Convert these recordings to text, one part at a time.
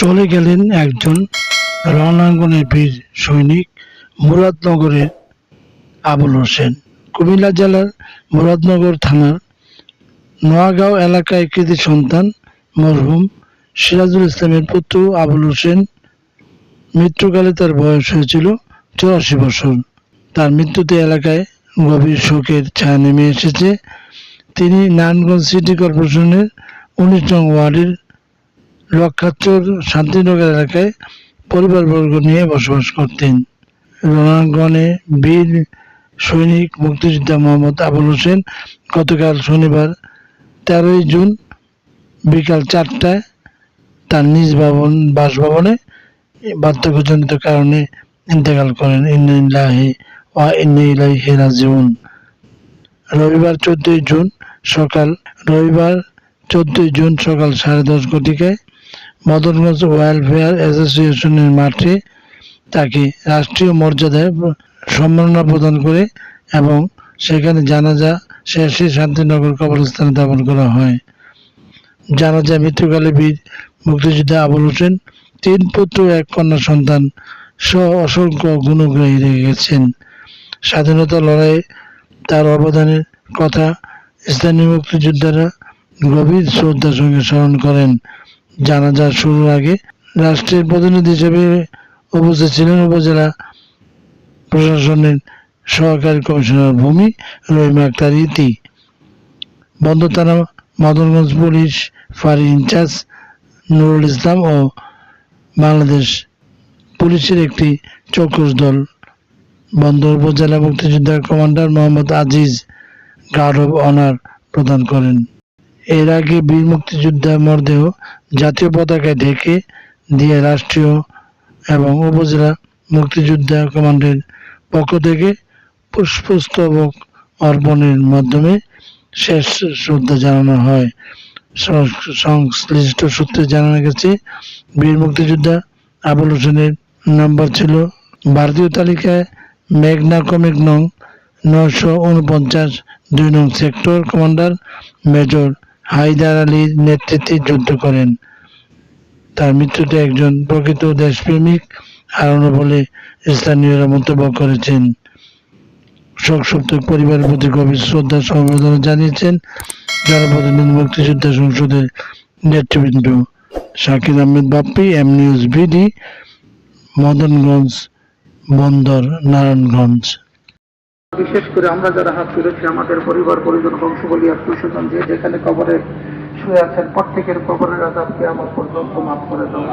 চলে গেলেন একজন রণাঙ্গনের বীর সৈনিক মুরাদনগরের আবুল হোসেন। কুমিল্লা জেলার মুরাদনগর থানার নোয়াগাঁও এলাকায় কৃতি সন্তান মরহুম সিরাজুল ইসলামের পুত্র আবুল হোসেন। মৃত্যুকালে তার বয়স হয়েছিল 84 বছর। তার মৃত্যুতে এলাকায় গভীর শোকের ছায়া নেমে এসেছে। তিনি নারায়ণগঞ্জ সিটি কর্পোরেশনের 19 নং ওয়ার্ডের লক্ষাচর শান্তিনগর এলাকায় পরিবারবর্গ নিয়ে বসবাস করতেন। রণাঙ্গনে বীর সৈনিক মুক্তিযোদ্ধা মোহাম্মদ আবুল হোসেন গতকাল শনিবার 13 জুন বিকাল 4টায় তার নিজ বাসভবনে বার্ধক্যজনিত কারণে ইন্তেকাল করেন। ইন্না লিল্লাহি ওয়া ইন্না ইলাইহি রাজিউন। রবিবার 14 জুন সকাল 10:30 ঘটিকায় মদনগঞ্জ ওয়েলফেয়ার অ্যাসোসিয়েশনের মাঠে তাকে রাষ্ট্রীয় মর্যাদায় সম্মাননা প্রদান করে এবং সেখানে জানাজা শেষে শান্তিনগর কবরস্থানে দাফন করা হয়। জানাজায় মৃত্যুকালে বীর মুক্তিযোদ্ধা আবুল হোসেন 3 পুত্র ও 1 কন্যা সন্তান সহ অসংখ্য গুণগ্রাহী রেখে গেছেন। স্বাধীনতা লড়াইয়ে তার অবদানের কথা স্থানীয় মুক্তিযোদ্ধারা গভীর শ্রদ্ধার সঙ্গে স্মরণ করেন। জানাজা শুরুর আগে রাষ্ট্রের প্রতিনিধি হিসেবে উপস্থিত ছিলেন উপজেলা প্রশাসনের সহকারী কমিশনার ভূমি রহিমা আক্তার ইতি, বন্দর থানা মদনগঞ্জ পুলিশ ফাঁড়ি ইনচার্জ নুরুল ইসলাম ও বাংলাদেশ পুলিশের একটি চৌকস দল। বন্দর উপজেলা মুক্তিযোদ্ধা commander Mohammad Aziz guard of honour প্রদান করেন। এর আগে বীর মুক্তিযোদ্ধার মরদেহ জাতীয় পতাকায় ঢেকে দিয়ে রাষ্ট্রীয় এবং উপজেলা মুক্তিযোদ্ধা কমান্ডের পক্ষ থেকে পুষ্পস্তবক অর্পণের মাধ্যমে শেষ শ্রদ্ধা জানানো হয়। সংশ্লিষ্ট সূত্রে জানা গেছে, বীর মুক্তিযোদ্ধা আবুল হোসেনের নাম্বার ছিল ভারতীয় তালিকায় মেঘনা কমিক নং 949, 2 নং সেক্টর। কমান্ডার মেজর হায়দার আলীর নেতৃত্বে যুদ্ধ করেন। তার মৃত্যুতে একজন প্রকৃত দেশপ্রেমিক হারানো বলে স্থানীয়রা মন্তব্য করেছেন। শোকসপ্ত পরিবারের প্রতি গভীর শ্রদ্ধা সমবেদনা জানিয়েছেন জনপ্রতিনিধি মুক্তিযোদ্ধা সংসদের নেতৃবৃন্দ। Shakir Ahmed Bappi, M news BD, Madanganj Bandar, Narayanganj. বিশেষ করে আমরা যারা হাত তুলেছি, আমাদের পরিবার পরিজন বংশবলী আত্মীয়স্বজন যে যেখানে কবরে শুয়ে আছেন, প্রত্যেকের কবরের আযাবকে আমার পর্যন্ত মাফ করে দাও।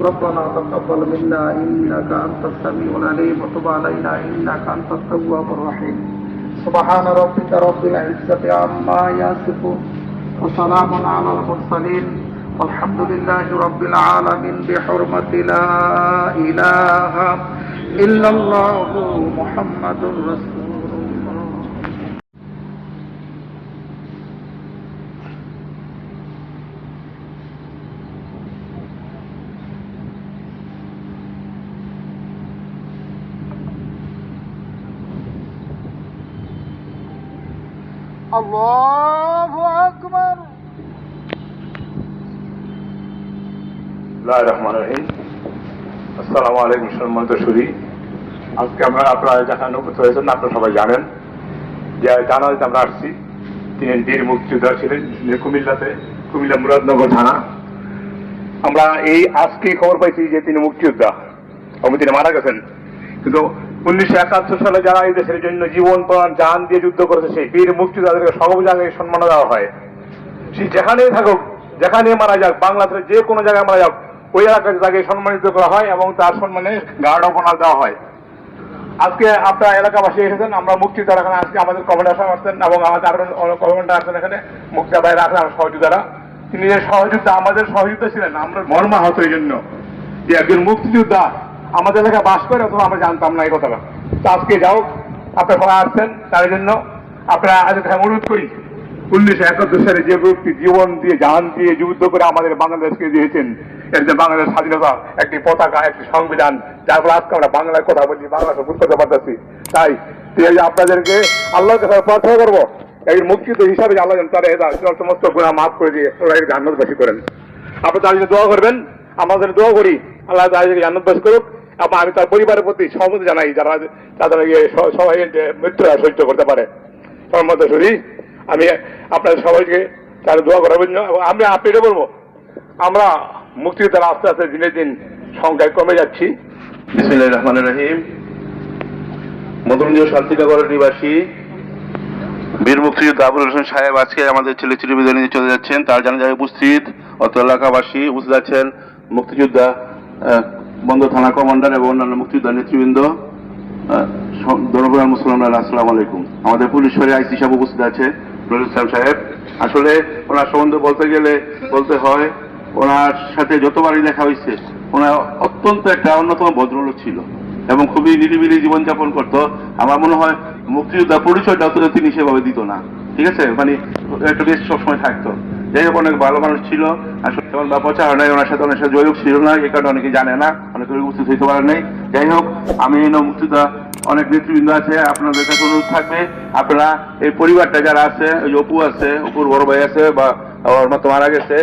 রব্বানা তাকাব্বাল মিন্না ইন্নাকা আনতাস সামিউল আলিম ওয়া তুব আলাইনা ইন্নাকা আনতাত তাওয়াবুর রহিম। সুবহানা রাব্বিকা রাব্বিল ইজ্জাতি আম্মা ইয়াসিফুন ওয়া সালামুন আলাল মুরসালিন ওয়ালহামদুলিল্লাহি রাব্বিল আলামিন বিহুরমাতি লা ইলাহা ইল্লাল্লাহু মুহাম্মাদুর রাসূলুল্লাহ। আল্লাহু আকবার। বিসমিল্লাহির রহমানির রহিম। আসসালামু আলাইকুম সম্মানিত সুধী। আজকে আপনারা যেখানে উপস্থিত হয়েছেন আপনারা সবাই জানেন যে জানাজাতে আমরা আসছি। তিনি বীর মুক্তিযোদ্ধা ছিলেন কুমিল্লা মুরাদনগর থানা। আমরা এই আজকে খবর পাইছি যে তিনি মুক্তিযোদ্ধা এবং তিনি মারা গেছেন। কিন্তু 1971 সালে যারা এই দেশের জন্য জীবন প্রাণ জান দিয়ে যুদ্ধ করেছে, সেই বীর মুক্তিযোদ্ধাদেরকে সব জায়গায় সম্মান দেওয়া হয়। সে যেখানেই থাকুক, যেখানে মারা যাক, বাংলাদেশের যে কোনো জায়গায় মারা যাক, ওই এলাকার জায়গায় সম্মানিত করা হয় এবং তার সম্মানে গার্ড অব অনার দেওয়া হয়। আজকে আপনারা এলাকাবাসী এসেছেন, আমরা মুক্তিযোদ্ধারা এখানে আজকে আমাদের কমান্ডার সাহেব আসছেন এবং আমাদের আরো কমান্ডার আসছেন এখানে, মুক্তিযোদ্ধারা আসেন আমার সহযোদ্ধারা। তিনি যে সহযোদ্ধা, আমাদের সহযোদ্ধা ছিলেন। আমরা মর্মাহত এই জন্য যে একজন মুক্তিযোদ্ধা আমাদের এলাকায় বাস করে, অথবা আমরা জানতাম না এই কথাটা। তো আজকে যাও আপনারা সবাই আসছেন, তার জন্য আপনারা আজকে অনুরোধ করি 1971 সালে যে ব্যক্তি জীবন দিয়ে জান দিয়ে যুদ্ধ করে আমাদের বাংলাদেশকে দিয়েছেন, এর যে বাংলাদেশ স্বাধীনতা, একটি পতাকা, একটি সংবিধান, যার ফলে আজকে আমরা বাংলায় কথা বলছি, বাংলা বুঝতে পারতেছি। তাই আপনাদেরকে আল্লাহর কাছে প্রার্থনা করবো, একজন মুক্তিযোদ্ধা হিসাবে আল্লাহ তারা সমস্ত গুনাহ মাফ করে দিয়ে জান্নাতবাসী করেন। আপনারা তার জন্য দোয়া করবেন। আমাদের দোয়া করি আল্লাহ তাদেরকে জান্নাতবাসী করুক, এবং আমি তার পরিবারের প্রতি সহমতি জানাই যারা তাদের সবাই মৃত্যু সহ্য করতে পারে। সম্মানিত সুধী, আমি আপনাদের সবাইকে তার দোয়া করাবেন না, এবং আমি এটা বলবো, আমরা মুক্তিযোদ্ধারা আস্তে আস্তে দিনের দিন সংখ্যায় কমে যাচ্ছি। বিসমিল্লাহির রহমানির রহিম। মধুরঞ্জ শান্তিনগরের নিবাসী বীর মুক্তিযোদ্ধা আবুল হোসেন সাহেব আজকে আমাদের ছেলে চিরবিদায় নিয়ে চলে যাচ্ছেন। তার জানাজায় উপস্থিত অত্র এলাকাবাসী উপস্থিত আছেন মুক্তিযোদ্ধা বন্দর থানা কমান্ডার এবং অন্যান্য মুক্তিযোদ্ধা নেতৃবৃন্দ, জনগণ মুসলমানরা, আসসালামু আলাইকুম। আমাদের পুলিশ ফাঁড়ি আইসি সাহেব উপস্থিত আছে, নজরুল ইসলাম সাহেব। আসলে ওনার সম্বন্ধে বলতে গেলে বলতে হয়, ওনার সাথে যতবারই দেখা হয়েছে ওনার অত্যন্ত একটা অন্যতম ভদ্রলোক ছিল এবং খুবই নিরিবিলি জীবনযাপন করতো। আমার মনে হয় মুক্তিযোদ্ধা পরিচয়টা তিনি সেভাবে দিত না, ঠিক আছে, মানে একটা বেশ সবসময় থাকতো। যাই হোক, অনেক ভালো মানুষ ছিল। আসলে তেমন বা প্রচার হয় নাই, ওনার সাথে অনেক সাথে যোগাযোগ ছিল না, এই কারণে অনেকে জানে না, অনেকে উপস্থিত হইতে পারে নাই। যাই হোক, আমি মুক্তিযোদ্ধা অনেক নেতৃবৃন্দ আছে, আপনাদের কাছে অনুরোধ থাকবে আপনারা এই পরিবারটা যারা আছে, ওই অপু আছে, অপুর বড় ভাই আছে বা ওর মতো মারা গেছে,